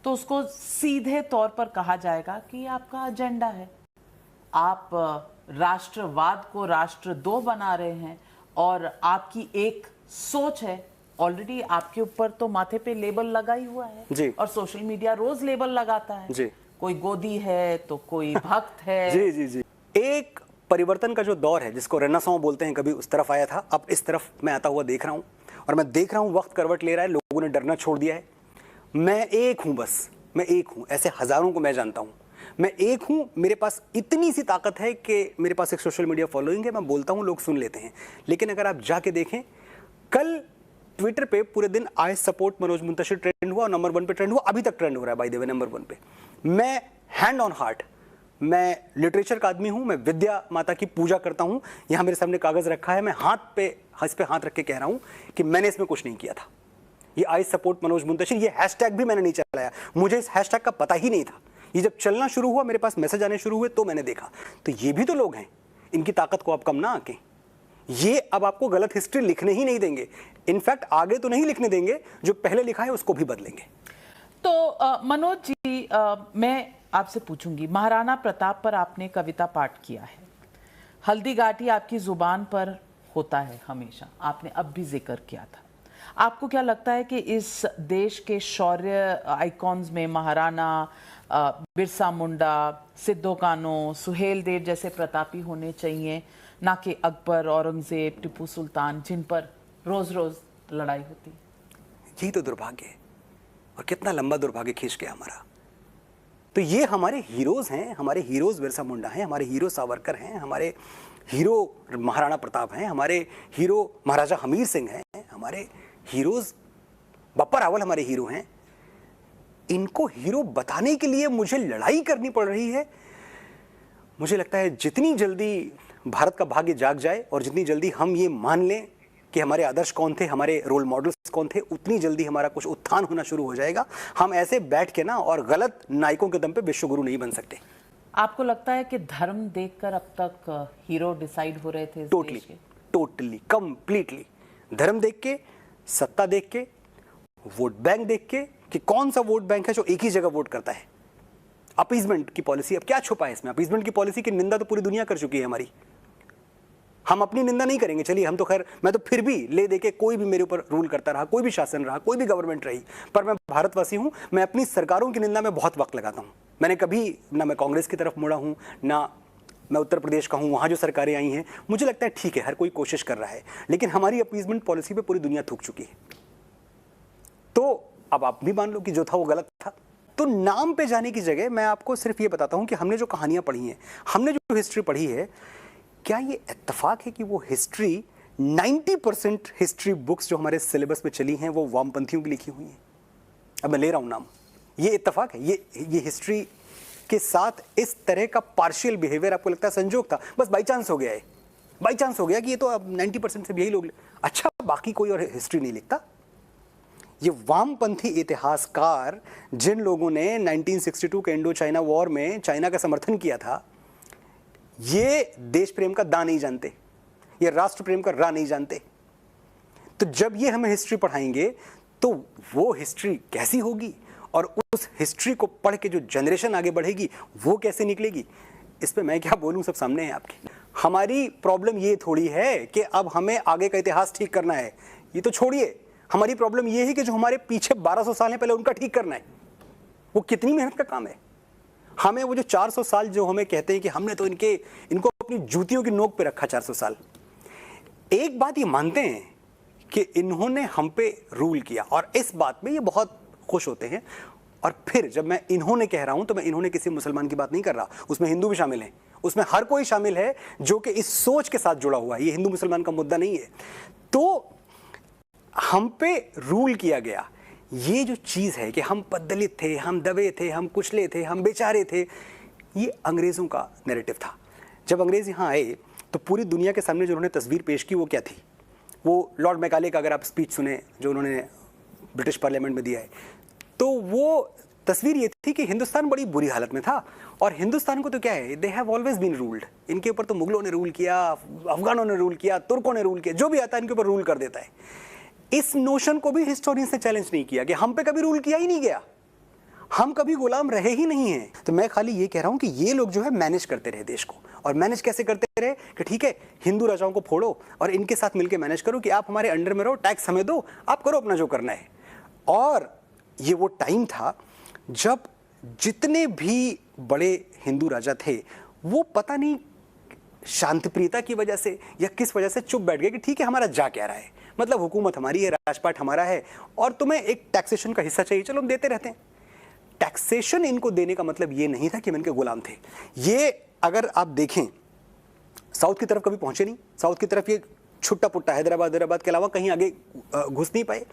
तो उसको सीधे तौर पर कहा जाएगा कि आपका एजेंडा है, आप राष्ट्रवाद को राष्ट्र 2 बना रहे हैं और आपकी एक सोच है। ऑलरेडी आपके ऊपर तो माथे पे लेबल लगा ही हुआ है जी। और सोशल मीडिया रोज लेबल लगाता है जी। कोई गोदी है तो कोई भक्त है। जी जी जी। एक परिवर्तन का जो दौर है जिसको रेनेसां बोलते हैं, कभी उस तरफ आया था, अब इस तरफ मैं आता हुआ देख रहा हूं और मैं देख रहा हूं वक्त करवट ले रहा है, लोगों ने डरना छोड़ दिया है। मैं एक हूं, बस मैं एक हूं, ऐसे हजारों को मैं जानता हूं। मैं एक हूं, मेरे पास इतनी सी ताकत है कि मेरे पास एक सोशल मीडिया फॉलोइंग है, मैं बोलता हूं लोग सुन लेते हैं। लेकिन अगर आप जाके देखें, कल ट्विटर पे पूरे दिन I support Manoj Muntashir trend हुआ और नंबर 1 पे ट्रेंड हुआ, अभी तक ट्रेंड हो रहा है बाय द वे नंबर 1 पे। मैं हैंड ऑन हार्ट, मैं लिटरेचर का आदमी हूं, मैं विद्या माता की पूजा करता हूं। यहां मेरे सामने कागज रखा है, मैं इस पे हाथ रख के कह रहा हूं कि मैंने इसमें कुछ नहीं किया था। ये आई सपोर्ट मनोज मुंतशिर, ये हैशटैग भी मैंने नहीं चलाया, मुझे इस हैशटैग का पता ही नहीं था। ये जब चलना शुरू हुआ, मेरे पास मैसेज आने शुरू हुए तो मैंने देखा। तो ये भी तो लोग हैं, इनकी ताकत को आप कम ना आके। ये अब आपको गलत हिस्ट्री लिखने ही नहीं देंगे, इनफैक्ट आगे तो नहीं लिखने देंगे, जो पहले लिखा है उसको भी बदलेंगे। तो मनोज जी, मैं आपसे पूछूंगी, महाराणा प्रताप पर आपने कविता पाठ किया है, हल्दी घाटी आपकी जुबान पर होता है हमेशा, आपने अब भी जिक्र किया था। आपको क्या लगता है कि इस देश के शौर्य आइकॉन्स में महाराणा, बिरसा मुंडा, सिद्धो कान्हो, सुहेल देव जैसे प्रतापी होने चाहिए, ना कि अकबर, औरंगजेब, टीपू सुल्तान, जिन पर रोज रोज लड़ाई होती? यही तो दुर्भाग्य है, और कितना लंबा दुर्भाग्य खींच गया हमारा। तो ये हमारे हीरोज हैं, हमारे हीरोज बिरसा मुंडा हैं, हमारे हीरो सावरकर हैं, हमारे हीरो महाराणा प्रताप हैं, हमारे हीरो महाराजा हमीर सिंह हैं, हमारे हीरोज बप्पा रावल हमारे हीरो हैं। इनको हीरो बताने के लिए मुझे लड़ाई करनी पड़ रही है। मुझे लगता है जितनी जल्दी भारत का भाग्य जाग जाए और जितनी जल्दी हम ये मान लें कि हमारे आदर्श कौन थे, हमारे रोल मॉडल्स कौन थे, उतनी जल्दी हमारा कुछ उत्थान होना शुरू हो जाएगा। हम ऐसे बैठ के ना और गलत नायकों के दम पे विश्वगुरु नहीं बन सकते। आपको लगता है कि धर्म देखकर अब तक हीरो डिसाइड हो रहे थे इस देश के? टोटली कंप्लीटली धर्म देख के, सत्ता देख के, वोट बैंक देख के कि कौन सा वोट बैंक है जो एक ही जगह वोट करता है। अपीजमेंट की पॉलिसी, अब क्या छुपा है इसमें? अपीजमेंट की पॉलिसी की निंदा तो पूरी दुनिया कर चुकी है हमारी। हम अपनी निंदा नहीं करेंगे, चलिए हम तो खैर, मैं तो फिर भी ले दे के, कोई भी मेरे ऊपर रूल करता रहा, कोई भी शासन रहा, कोई भी गवर्नमेंट रही, पर मैं भारतवासी हूं, मैं अपनी सरकारों की निंदा में बहुत वक्त लगाता हूं। मैंने कभी ना मैं कांग्रेस की तरफ मुड़ा हूं, ना मैं उत्तर प्रदेश का हूं, वहां जो सरकारें आई हैं, मुझे लगता है ठीक है, हर कोई कोशिश कर रहा है, लेकिन हमारी अपीजमेंट पॉलिसी पे पूरी दुनिया थूक चुकी है। तो अब आप भी मान लो कि जो था वो गलत था। तो नाम पे जाने की जगह मैं आपको सिर्फ ये बताता हूं कि हमने जो कहानियां पढ़ी हैं, हमने जो हिस्ट्री पढ़ी है, क्या ये इत्तेफाक है कि वो हिस्ट्री 90% हिस्ट्री बुक्स जो हमारे सिलेबस में चली हैं वो वामपंथियों की लिखी हुई हैं? अब मैं ले रहा हूं नाम, ये इत्तेफाक है? ये हिस्ट्री के साथ इस तरह का पार्शियल बिहेवियर आपको लगता है संजोग था, बस बाई चांस हो गया है, बाई चांस हो गया कि ये तो अब 90% से भी यही लोग, अच्छा बाकी कोई और हिस्ट्री नहीं लिखता? ये वामपंथी इतिहासकार जिन लोगों ने 1962 के इंडो चाइना वॉर में चाइना का समर्थन किया था, ये देश प्रेम का दा नहीं जानते, ये राष्ट्र प्रेम का रा नहीं जानते। तो जब ये हमें हिस्ट्री पढ़ाएंगे तो वो हिस्ट्री कैसी होगी और उस हिस्ट्री को पढ़ के जो जनरेशन आगे बढ़ेगी वो कैसे निकलेगी, इस पे मैं क्या बोलूं, सब सामने है आपके। हमारी प्रॉब्लम ये थोड़ी है कि अब हमें आगे का इतिहास ठीक करना है, ये तो छोड़िए। हमारी प्रॉब्लम ये है कि जो हमारे पीछे 1200 साल है पहले उनका ठीक करना है। वो कितनी मेहनत का काम है। हमें वो जो 400 साल जो हमें कहते हैं कि हमने तो इनको अपनी जूतियों की नोक पे रखा 400 साल। एक बात ये मानते हैं कि इन्होंने हम पे रूल किया और इस बात में ये बहुत खुश होते हैं। और फिर जब मैं इन्होंने कह रहा हूं तो मैं इन्होंने किसी मुसलमान की बात नहीं कर रहा, उसमें हिंदू भी शामिल हैं, उसमें हर कोई शामिल है जो कि इस सोच के साथ जुड़ा हुआ है। ये हिंदू मुसलमान का मुद्दा नहीं है। तो हम पे रूल किया गया, ये जो चीज है कि हम पद्दलित थे, हम दबे थे, हम कुचले थे, हम बेचारे थे, ये अंग्रेजों का नैरेटिव था। जब अंग्रेज यहाँ आए तो पूरी दुनिया के सामने जो उन्होंने तस्वीर पेश की वो क्या थी? वो लॉर्ड मैकाले का अगर आप स्पीच सुने जो उन्होंने ब्रिटिश पार्लियामेंट में दिया है, तो वो तस्वीर ये थी कि हिंदुस्तान बड़ी बुरी हालत में था और हिंदुस्तान को तो क्या है, they have always been ruled. इनके ऊपर तो मुगलों ने रूल किया, अफगानों ने रूल किया, तुर्कों ने रूल किया, जो भी आता है इनके ऊपर रूल कर देता है। इस नोशन को भी हिस्टोरियंस ने चैलेंज नहीं किया कि हम पे कभी रूल किया ही नहीं गया। हम कभी गुलाम रहे ही नहीं हैं। तो मैं खाली ये कह रहा हूं कि ये लोग जो है मैनेज करते रहे देश को, और मैनेज कैसे करते रहे कि ठीक है हिंदू राजाओं को फोड़ो और इनके साथ मिलकर मैनेज करो कि आप हमारे अंडर में रहो, टैक्स हमें दो, आप करो अपना जो करना है। और ये वो टाइम था जब जितने भी बड़े हिंदू राजा थे वो पता नहीं शांति प्रियता की वजह से या किस वजह से चुप बैठ गए कि ठीक है हमारा जा क्या रहा है, मतलब हुकूमत हमारी है, राजपाट हमारा है और तुम्हें एक टैक्सेशन का हिस्सा चाहिए, चलो हम देते रहते हैं। टैक्सेशन इनको देने का मतलब ये नहीं था कि हम इनके गुलाम थे। ये अगर आप देखें साउथ की तरफ कभी पहुंचे नहीं, साउथ की तरफ ये छुट्टा पुट्टा हैदराबाद के अलावा कहीं आगे घुस नहीं पाए।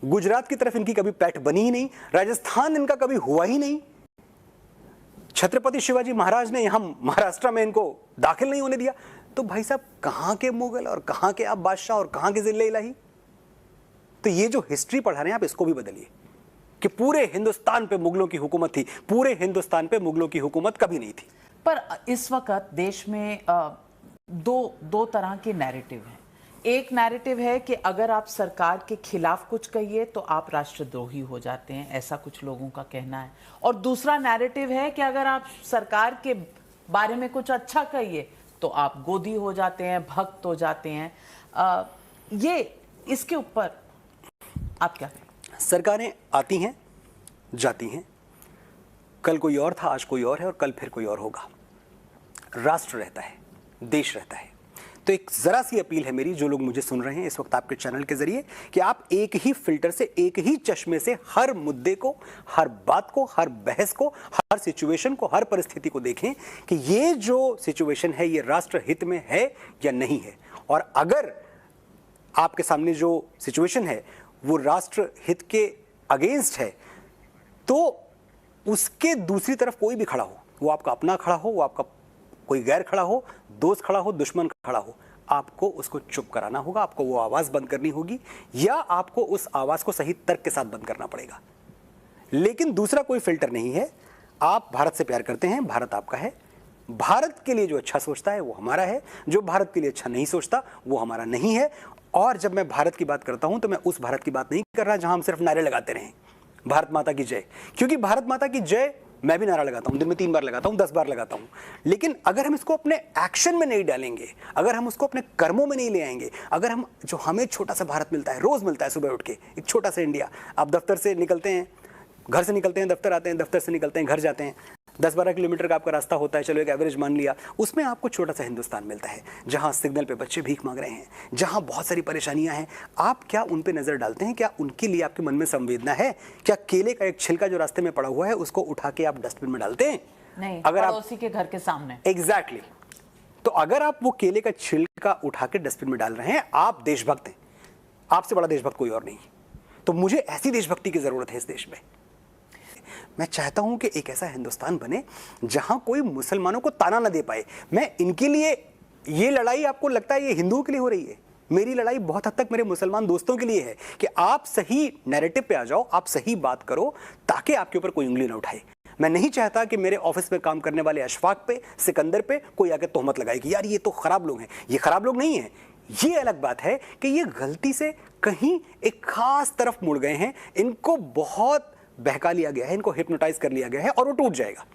गुजरात की तरफ इनकी कभी पैठ बनी ही नहीं, राजस्थान इनका कभी हुआ ही नहीं। छत्रपति शिवाजी महाराज ने यहां महाराष्ट्र में इनको दाखिल नहीं होने दिया। तो भाई साहब कहां के मुगल और कहां के आप बादशाह और कहां के जिले इलाही। तो ये जो हिस्ट्री पढ़ा रहे हैं आप इसको भी बदलिए कि पूरे हिंदुस्तान पे मुगलों की हुकूमत थी, पूरे हिंदुस्तान पे मुगलों की हुकूमत कभी नहीं थी। पर इस वक्त देश में दो तरह के नैरेटिव हैं। एक नैरेटिव है कि अगर आप सरकार के खिलाफ कुछ कहिए तो आप राष्ट्रद्रोही हो जाते हैं, ऐसा कुछ लोगों का कहना है। और दूसरा नैरेटिव है कि अगर आप सरकार के बारे में कुछ अच्छा कहिए तो आप गोदी हो जाते हैं, भक्त हो जाते हैं। ये इसके ऊपर आप क्या कहें? सरकारें आती हैं जाती हैं, कल कोई और था, आज कोई और है और कल फिर कोई और होगा। राष्ट्र रहता है, देश रहता है। तो एक जरा सी अपील है मेरी, जो लोग मुझे सुन रहे हैं इस वक्त आपके चैनल के जरिए, कि आप एक ही फिल्टर से, एक ही चश्मे से हर मुद्दे को, हर बात को, हर बहस को, हर सिचुएशन को, हर परिस्थिति को देखें कि ये जो सिचुएशन है ये राष्ट्र हित में है या नहीं है। और अगर आपके सामने जो सिचुएशन है वो राष्ट्र हित के अगेंस्ट है तो उसके दूसरी तरफ कोई भी खड़ा हो, वो आपका अपना खड़ा हो, वो आपका कोई गैर खड़ा हो, दोस्त खड़ा हो, दुश्मन खड़ा हो, आपको उसको चुप कराना होगा, आपको वो आवाज बंद करनी होगी या आपको उस आवाज को सही तर्क के साथ बंद करना पड़ेगा। लेकिन दूसरा कोई फिल्टर नहीं है। आप भारत से प्यार करते हैं, भारत आपका है, भारत के लिए जो अच्छा सोचता है वो हमारा है, जो भारत के लिए अच्छा नहीं सोचता वो हमारा नहीं है। और जब मैं भारत की बात करता हूं तो मैं उस भारत की बात नहीं कर रहा जहां हम सिर्फ नारे लगाते रहें भारत माता की जय, क्योंकि भारत माता की जय मैं भी नारा लगाता हूं, दिन में 3 बार लगाता हूं, 10 बार लगाता हूं। लेकिन अगर हम इसको अपने एक्शन में नहीं डालेंगे, अगर हम उसको अपने कर्मों में नहीं ले आएंगे, अगर हम जो हमें छोटा सा भारत मिलता है, रोज मिलता है सुबह उठ के, एक छोटा सा इंडिया, आप दफ्तर से निकलते हैं, घर से निकलते हैं, दफ्तर आते हैं, दफ्तर से निकलते हैं, घर जाते हैं, 10-12 किलोमीटर का आपका रास्ता होता है, चलो एक एवरेज मान लिया, उसमें आपको छोटा सा हिंदुस्तान मिलता है जहां सिग्नल पे बच्चे भीख मांग रहे हैं, जहां बहुत सारी परेशानियां हैं। आप क्या उन पे नजर डालते हैं? क्या उनके लिए आपके मन में संवेदना है? क्या केले का एक छिलका जो रास्ते में पड़ा हुआ है उसको उठा के आप डस्टबिन में डालते हैं? नहीं, अगर आप पड़ोसी के घर के सामने। एग्जैक्टली तो अगर आप वो केले का छिलका उठा के डस्टबिन में डाल रहे हैं, आप देशभक्त हैं। आपसे बड़ा देशभक्त कोई और नहीं। तो मुझे ऐसी देशभक्ति की जरूरत है इस देश में। मैं चाहता हूं कि एक ऐसा हिंदुस्तान बने जहां कोई मुसलमानों को ताना ना दे पाए। मैं इनके लिए, ये लड़ाई आपको लगता है ये हिंदुओं के लिए हो रही है, मेरी लड़ाई बहुत हद तक मेरे मुसलमान दोस्तों के लिए है कि आप सही नैरेटिव पे आ जाओ, आप सही बात करो ताकि आपके ऊपर कोई उंगली ना उठाए। मैं नहीं चाहता कि मेरे ऑफिस में काम करने वाले अशफाक पे, सिकंदर पे कोई आके तोहमत लगाए कि यार ये तो खराब लोग हैं। ये खराब लोग नहीं है। ये अलग बात है कि ये गलती से कहीं एक खास तरफ मुड़ गए हैं, इनको बहुत बहका लिया गया है, इनको हिप्नोटाइज कर लिया गया है और वो टूट जाएगा।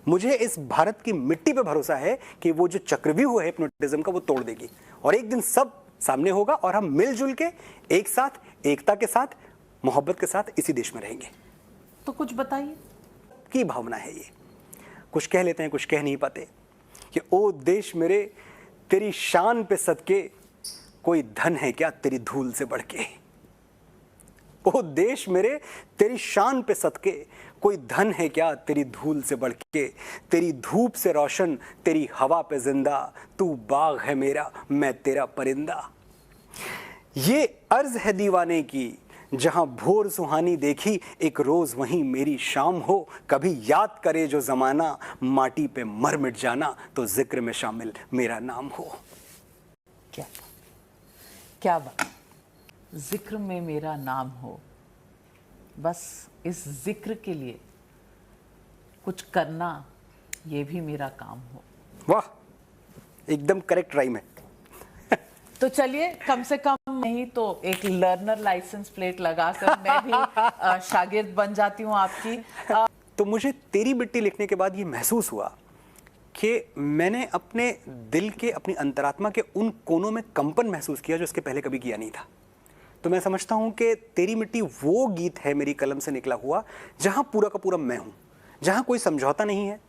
मुझे इस भारत की मिट्टी पे भरोसा है कि वो जो चक्रव्यूह है हिप्नोटिज्म का वो तोड़ देगी और एक दिन सब सामने होगा और हम मिलजुल के एक साथ, एकता के साथ, मोहब्बत के साथ इसी देश में रहेंगे। तो कुछ बताइए। की भावना है ये, कुछ कह लेते हैं, कुछ कह नहीं पाते कि ओ देश मेरे तेरी शान पे सदके कोई धन है क्या तेरी धूल से बढ़ के। ओ देश मेरे तेरी शान पे सदके कोई धन है क्या तेरी धूल से बढ़ के। तेरी धूप से रोशन, तेरी हवा पे जिंदा, तू बाग है मेरा, मैं तेरा परिंदा। ये अर्ज है दीवाने की, जहां भोर सुहानी देखी, एक रोज वहीं मेरी शाम हो। कभी याद करे जो जमाना, माटी पे मर मिट जाना, तो जिक्र में शामिल मेरा नाम हो। क्या बात, जिक्र में मेरा नाम हो। बस इस जिक्र के लिए कुछ करना, ये भी मेरा काम हो। वाह, एकदम करेक्ट राइम है। तो चलिए, कम से कम नहीं तो एक लर्नर लाइसेंस प्लेट लगाकर मैं भी शागिर्द बन जाती हूँ आपकी। तो मुझे तेरी मिट्टी लिखने के बाद ये महसूस हुआ कि मैंने अपने दिल के, अपनी अंतरात्मा के उन कोनों में कंपन महसूस किया जो इसके पहले कभी किया नहीं था। तो मैं समझता हूं कि तेरी मिट्टी वो गीत है मेरी कलम से निकला हुआ जहां पूरा का पूरा मैं हूं, जहां कोई समझौता नहीं है,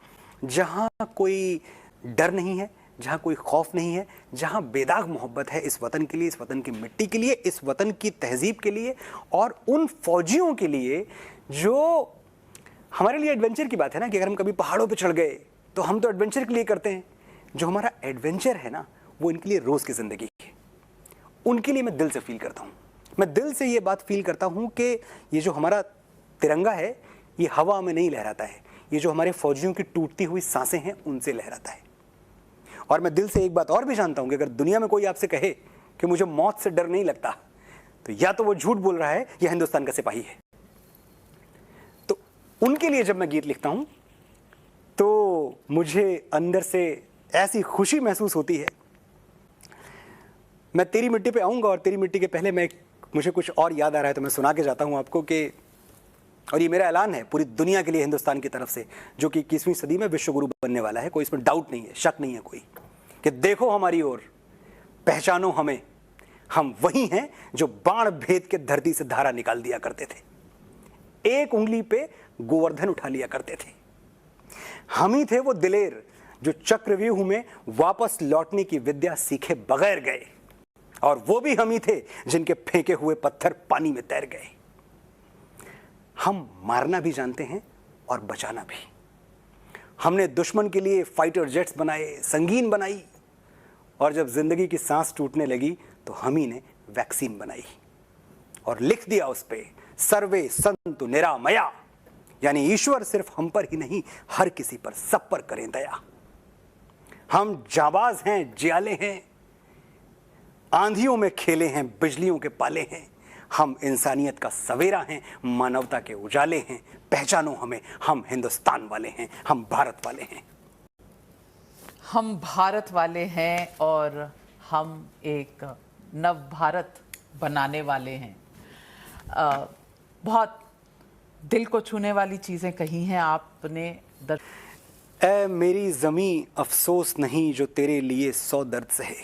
जहां कोई डर नहीं है, जहां कोई खौफ नहीं है, जहां बेदाग मोहब्बत है इस वतन के लिए, इस वतन की मिट्टी के लिए, इस वतन की तहजीब के लिए और उन फौजियों के लिए जो हमारे लिए एडवेंचर की बात है ना, कि अगर हम कभी पहाड़ों पे चढ़ गए तो हम तो एडवेंचर के लिए करते हैं। जो हमारा एडवेंचर है ना, वो इनके लिए रोज की जिंदगी है। उनके लिए मैं दिल से फील करता हूं। मैं दिल से ये बात फील करता हूं कि ये जो हमारा तिरंगा है ये हवा में नहीं लहराता है, ये जो हमारे फौजियों की टूटती हुई सांसें हैं उनसे लहराता है। और मैं दिल से एक बात और भी जानता हूं कि अगर दुनिया में कोई आपसे कहे कि मुझे मौत से डर नहीं लगता, तो या तो वो झूठ बोल रहा है या हिंदुस्तान का सिपाही है। तो उनके लिए जब मैं गीत लिखता हूं तो मुझे अंदर से ऐसी खुशी महसूस होती है। मैं तेरी मिट्टी पे आऊंगा और तेरी मिट्टी के पहले मुझे कुछ और याद आ रहा है तो मैं सुना के जाता हूं आपको कि, और ये मेरा ऐलान है पूरी दुनिया के लिए हिंदुस्तान की तरफ से, जो कि 21वीं सदी में विश्व गुरु बनने वाला है, कोई इसमें डाउट नहीं है, शक नहीं है कोई, कि देखो हमारी ओर, पहचानो हमें, हम वही हैं जो बाण भेद के धरती से धारा निकाल दिया करते थे, एक उंगली पे गोवर्धन उठा लिया करते थे। हम ही थे वो दिलेर जो चक्रव्यूह में वापस लौटने की विद्या सीखे बगैर गए, और वो भी हम ही थे जिनके फेंके हुए पत्थर पानी में तैर गए। हम मारना भी जानते हैं और बचाना भी। हमने दुश्मन के लिए फाइटर जेट्स बनाए, संगीन बनाई, और जब जिंदगी की सांस टूटने लगी तो हम ही ने वैक्सीन बनाई और लिख दिया उस पे सर्वे संतु निरामया, यानी ईश्वर सिर्फ हम पर ही नहीं हर किसी पर, सब पर करें दया। हम जाबाज हैं, जियाले हैं, आंधियों में खेले हैं, बिजलियों के पाले हैं। हम इंसानियत का सवेरा हैं, मानवता के उजाले हैं। पहचानो हमें, हम हिंदुस्तान वाले हैं, हम भारत वाले हैं। हम भारत वाले हैं और हम एक नव भारत बनाने वाले हैं। बहुत दिल को छूने वाली चीज़ें कही हैं आपने। ऐ मेरी ज़मीं अफसोस नहीं जो तेरे लिए 100 दर्द सहे।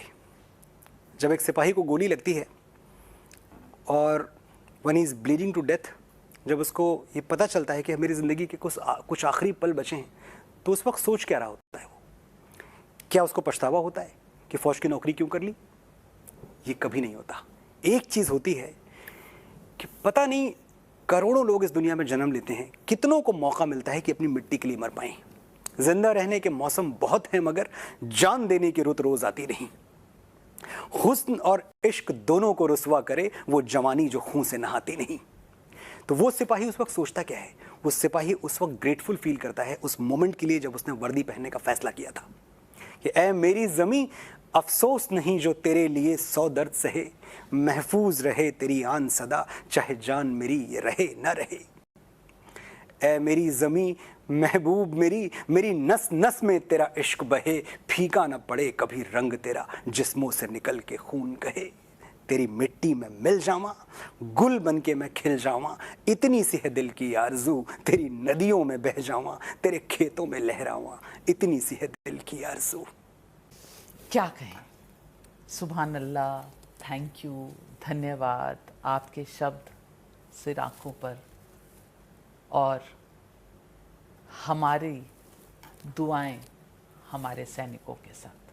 जब एक सिपाही को गोली लगती है और one is bleeding to death, जब उसको ये पता चलता है कि मेरी ज़िंदगी के कुछ आखिरी पल बचे हैं, तो उस वक्त सोच क्या रहा होता है वो? क्या उसको पछतावा होता है कि फ़ौज की नौकरी क्यों कर ली? ये कभी नहीं होता। एक चीज़ होती है कि पता नहीं करोड़ों लोग इस दुनिया में जन्म लेते हैं, कितनों को मौका मिलता है कि अपनी मिट्टी के लिए मर पाएं। जिंदा रहने के मौसम बहुत हैं, मगर जान देने की रुत रोज आती नहीं। हुस्न और इश्क दोनों को रुसवा करे वो जवानी जो खून से नहाती नहीं। तो वो सिपाही उस वक्त सोचता क्या है? वो सिपाही उस वक्त ग्रेटफुल फील करता है उस मोमेंट के लिए जब उसने वर्दी पहनने का फैसला किया था कि ऐ मेरी ज़मीं अफसोस नहीं जो तेरे लिए 100 दर्द सहे, महफूज रहे तेरी आन सदा, चाहे जान मेरी ये रहे न रहे। ऐ मेरी ज़मीं महबूब मेरी नस नस में तेरा इश्क बहे, फीका न पड़े कभी रंग तेरा, जिस्मों से निकल के खून कहे। तेरी मिट्टी में मिल जावा, गुल बन के मैं खिल जावा, इतनी सी है दिल की आरज़ू, तेरी नदियों में बह जावा, तेरे खेतों में लहरावा, इतनी सी है दिल की आरज़ू। क्या कहें? सुभान अल्लाह, थैंक यू, धन्यवाद। आपके शब्द सिर आँखों पर, और हमारी दुआएं हमारे सैनिकों के साथ।